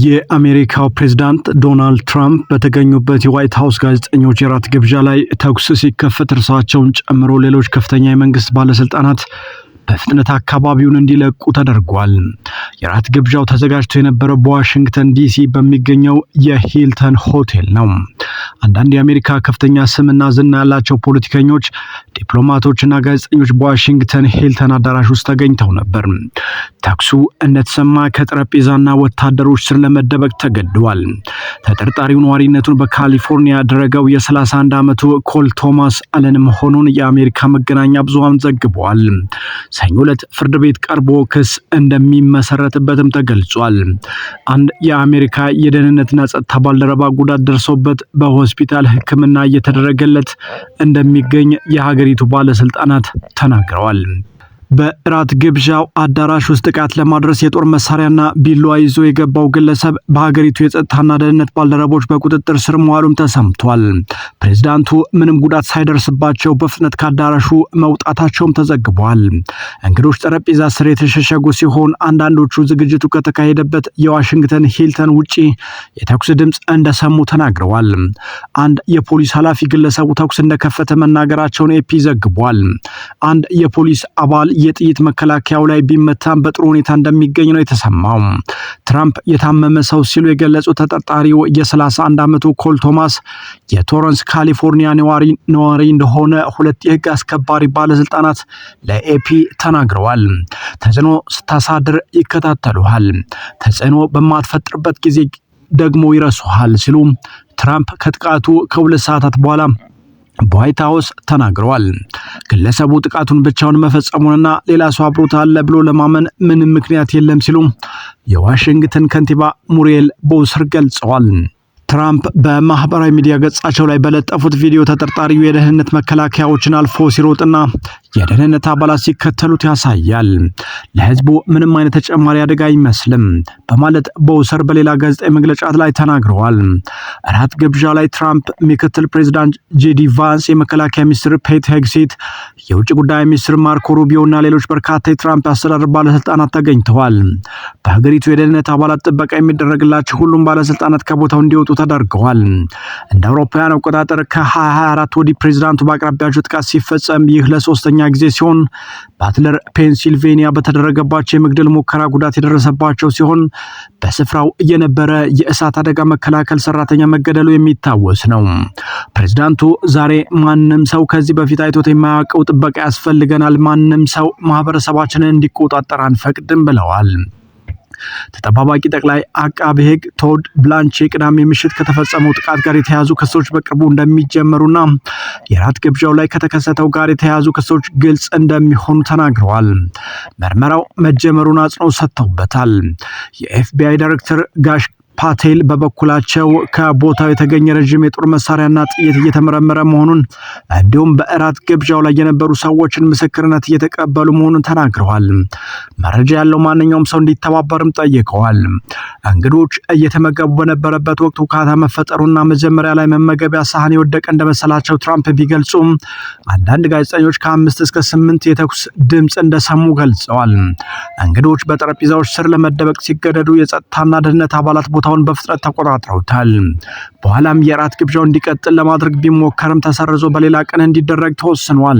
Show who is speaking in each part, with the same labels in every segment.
Speaker 1: የአሜሪካው ፕሬዝዳንት ዶናልድ ትራምፕ በተገኙበት የዋይት ሃውስ ጋዜጠኞች የራት ግብዣ ላይ ተኩስ ሲከፈት እርሳቸውን ጨምሮ ሌሎች ከፍተኛ የመንግስት ባለስልጣናት በፍጥነት አካባቢውን እንዲለቁ ተደርጓል። የራት ግብዣው ተዘጋጅቶ የነበረው በዋሽንግተን ዲሲ በሚገኘው የሂልተን ሆቴል ነው። አንዳንድ የአሜሪካ ከፍተኛ ስምና ዝና ያላቸው ፖለቲከኞች፣ ዲፕሎማቶችና ጋዜጠኞች በዋሽንግተን ሂልተን አዳራሽ ውስጥ ተገኝተው ነበር። ተኩሱ እንደተሰማ ከጠረጴዛና ወታደሮች ስር ለመደበቅ ተገደዋል። ተጠርጣሪው ነዋሪነቱን በካሊፎርኒያ ያደረገው የ31 ዓመቱ ኮል ቶማስ አለን መሆኑን የአሜሪካ መገናኛ ብዙሃን ዘግበዋል። ሰኞ ዕለት ፍርድ ቤት ቀርቦ ክስ እንደሚመሰረትበትም ተገልጿል። አንድ የአሜሪካ የደህንነትና ጸጥታ ባልደረባ ጉዳት ደርሶበት በሆስፒታል ሕክምና እየተደረገለት እንደሚገኝ የሀገሪቱ ባለስልጣናት ተናግረዋል። በራት ግብዣው አዳራሽ ውስጥ ጥቃት ለማድረስ የጦር መሳሪያና ቢላዋ ይዞ የገባው ግለሰብ በሀገሪቱ የጸጥታና ደህንነት ባልደረቦች በቁጥጥር ስር መዋሉም ተሰምቷል። ፕሬዝዳንቱ ምንም ጉዳት ሳይደርስባቸው በፍጥነት ከአዳራሹ መውጣታቸውም ተዘግቧል። እንግዶች ጠረጴዛ ስር የተሸሸጉ ሲሆን አንዳንዶቹ ዝግጅቱ ከተካሄደበት የዋሽንግተን ሂልተን ውጪ የተኩስ ድምፅ እንደሰሙ ተናግረዋል። አንድ የፖሊስ ኃላፊ ግለሰቡ ተኩስ እንደከፈተ መናገራቸውን ኤፒ ዘግቧል። አንድ የፖሊስ አባል የጥይት መከላከያው ላይ ቢመታም በጥሩ ሁኔታ እንደሚገኝ ነው የተሰማው። ትራምፕ የታመመ ሰው ሲሉ የገለጹ ተጠርጣሪው የ31 ዓመቱ ኮል ቶማስ የቶረንስ ካሊፎርኒያ ነዋሪ እንደሆነ ሁለት የህግ አስከባሪ ባለስልጣናት ለኤፒ ተናግረዋል። ተጽዕኖ ስታሳድር ይከታተሉሃል፣ ተጽዕኖ በማትፈጥርበት ጊዜ ደግሞ ይረሱሃል ሲሉ ትራምፕ ከጥቃቱ ከሁለት ሰዓታት በኋላ በዋይት ሃውስ ተናግረዋል። ግለሰቡ ጥቃቱን ብቻውን መፈጸሙንና ሌላ ሰው አብሮት አለ ብሎ ለማመን ምንም ምክንያት የለም ሲሉ የዋሽንግተን ከንቲባ ሙሪየል ቦውሰር ገልጸዋል። ትራምፕ በማህበራዊ ሚዲያ ገጻቸው ላይ በለጠፉት ቪዲዮ ተጠርጣሪው የደህንነት መከላከያዎችን አልፎ ሲሮጥና የደህንነት አባላት ሲከተሉት ያሳያል። ለህዝቡ ምንም አይነት ተጨማሪ አደጋ አይመስልም በማለት ቦውሰር በሌላ ጋዜጣዊ መግለጫ ላይ ተናግረዋል። ራት ግብዣ ላይ ትራምፕ፣ ምክትል ፕሬዝዳንት ጄዲ ቫንስ፣ የመከላከያ ሚኒስትር ፔት ሄግሴት፣ የውጭ ጉዳይ ሚኒስትር ማርኮ ሩቢዮና ሌሎች በርካታ የትራምፕ አስተዳደር ባለስልጣናት ተገኝተዋል። በሀገሪቱ የደህንነት አባላት ጥበቃ የሚደረግላቸው ሁሉም ባለስልጣናት ከቦታው እንዲወጡ ተደርገዋል። እንደ አውሮፓውያን አቆጣጠር ከ2024 ወዲህ ፕሬዝዳንቱ በአቅራቢያቸው ጥቃት ሲፈጸም ይህ ለሶስተኛ ጊዜ ሲሆን ባትለር ፔንሲልቬኒያ በተደረገባቸው የመግደል ሙከራ ጉዳት የደረሰባቸው ሲሆን በስፍራው የነበረ የእሳት አደጋ መከላከል ሰራተኛ መገደሉ የሚታወስ ነው። ፕሬዝዳንቱ ዛሬ ማንም ሰው ከዚህ በፊት አይቶት የማያውቀው ጥበቃ ያስፈልገናል፣ ማንም ሰው ማህበረሰባችንን እንዲቆጣጠር አንፈቅድም ብለዋል። ተጠባባቂ ጠቅላይ አቃቤ ሕግ ቶድ ብላንቼ ቅዳሜ ምሽት ከተፈጸመው ጥቃት ጋር የተያዙ ክሶች በቅርቡ እንደሚጀመሩና የራት ግብዣው ላይ ከተከሰተው ጋር የተያዙ ክሶች ግልጽ እንደሚሆኑ ተናግረዋል። ምርመራው መጀመሩን አጽንኦት ሰጥተውበታል። የኤፍቢአይ ዳይሬክተር ጋሽ ፓቴል በበኩላቸው ከቦታው የተገኘ ረዥም የጦር መሳሪያና ጥይት እየተመረመረ መሆኑን እንዲሁም በእራት ግብዣው ላይ የነበሩ ሰዎችን ምስክርነት እየተቀበሉ መሆኑን ተናግረዋል። መረጃ ያለው ማንኛውም ሰው እንዲተባበርም ጠይቀዋል። እንግዶች እየተመገቡ በነበረበት ወቅት ውካታ መፈጠሩና መጀመሪያ ላይ መመገቢያ ሳህን የወደቀ እንደመሰላቸው ትራምፕ ቢገልጹም አንዳንድ ጋዜጠኞች ከ5 እስከ 8 የተኩስ ድምፅ እንደሰሙ ገልጸዋል። እንግዶች በጠረጴዛዎች ስር ለመደበቅ ሲገደዱ የጸጥታና ደህንነት አባላት ቦታውን በፍጥነት ተቆጣጥረውታል። በኋላም የራት ግብዣው እንዲቀጥል ለማድረግ ቢሞከርም ተሰርዞ በሌላ ቀን እንዲደረግ ተወስኗል።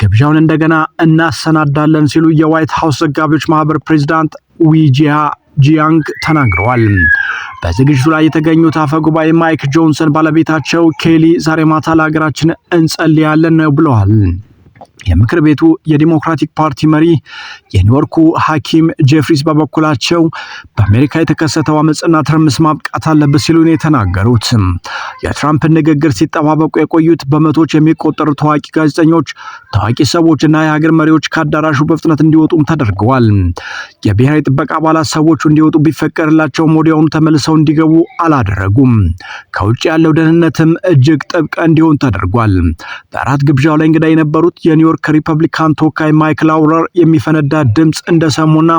Speaker 1: ግብዣውን እንደገና እናሰናዳለን ሲሉ የዋይት ሃውስ ዘጋቢዎች ማህበር ፕሬዝዳንት ጂያንግ ተናግረዋል። በዝግጅቱ ላይ የተገኙት አፈ ጉባኤ ማይክ ጆንሰን ባለቤታቸው ኬሊ ዛሬ ማታ ለሀገራችን እንጸልያለን ነው ብለዋል። የምክር ቤቱ የዲሞክራቲክ ፓርቲ መሪ የኒውዮርኩ ሐኪም ጄፍሪስ በበኩላቸው በአሜሪካ የተከሰተው አመጽና ትርምስ ማብቃት አለበት ሲሉ ነው የተናገሩት። የትራምፕ ንግግር ሲጠባበቁ የቆዩት በመቶዎች የሚቆጠሩ ታዋቂ ጋዜጠኞች፣ ታዋቂ ሰዎችና የሀገር መሪዎች ከአዳራሹ በፍጥነት እንዲወጡም ተደርገዋል። የብሔራዊ ጥበቃ አባላት ሰዎቹ እንዲወጡ ቢፈቀድላቸውም ወዲያውኑ ተመልሰው እንዲገቡ አላደረጉም። ከውጭ ያለው ደህንነትም እጅግ ጥብቅ እንዲሆን ተደርጓል። በራት ግብዣው ላይ እንግዳ የነበሩት የኒውዮርክ ሪፐብሊካን ተወካይ ማይክ ላውረር የሚፈነዳ ድምፅ እንደሰሙና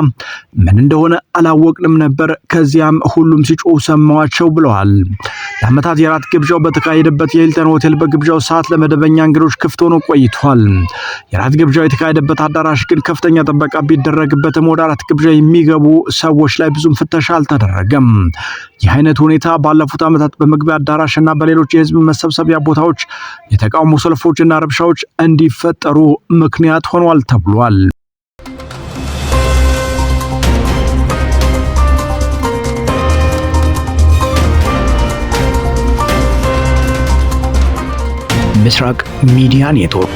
Speaker 1: ምን እንደሆነ አላወቅንም ነበር፣ ከዚያም ሁሉም ሲጮሁ ሰማዋቸው ብለዋል። ለዓመታት የራት ግብዣው በተካሄደበት የሂልተን ሆቴል በግብዣው ሰዓት ለመደበኛ እንግዶች ክፍት ሆኖ ቆይቷል። የራት ግብዣው የተካሄደበት አዳራሽ ግን ከፍተኛ ጥበቃ ቢደረግበትም ወደ ራት ግብዣ የሚገቡ ሰዎች ላይ ብዙም ፍተሻ አልተደረገም። ይህ አይነት ሁኔታ ባለፉት ዓመታት በመግቢያ አዳራሽና በሌሎች የህዝብ መሰብሰቢያ ቦታዎች የተቃውሞ ሰልፎችና ረብሻዎች እንዲፈጠሩ ምክንያት ሆኗል ተብሏል። ምስራቅ ሚዲያ ኔትወርክ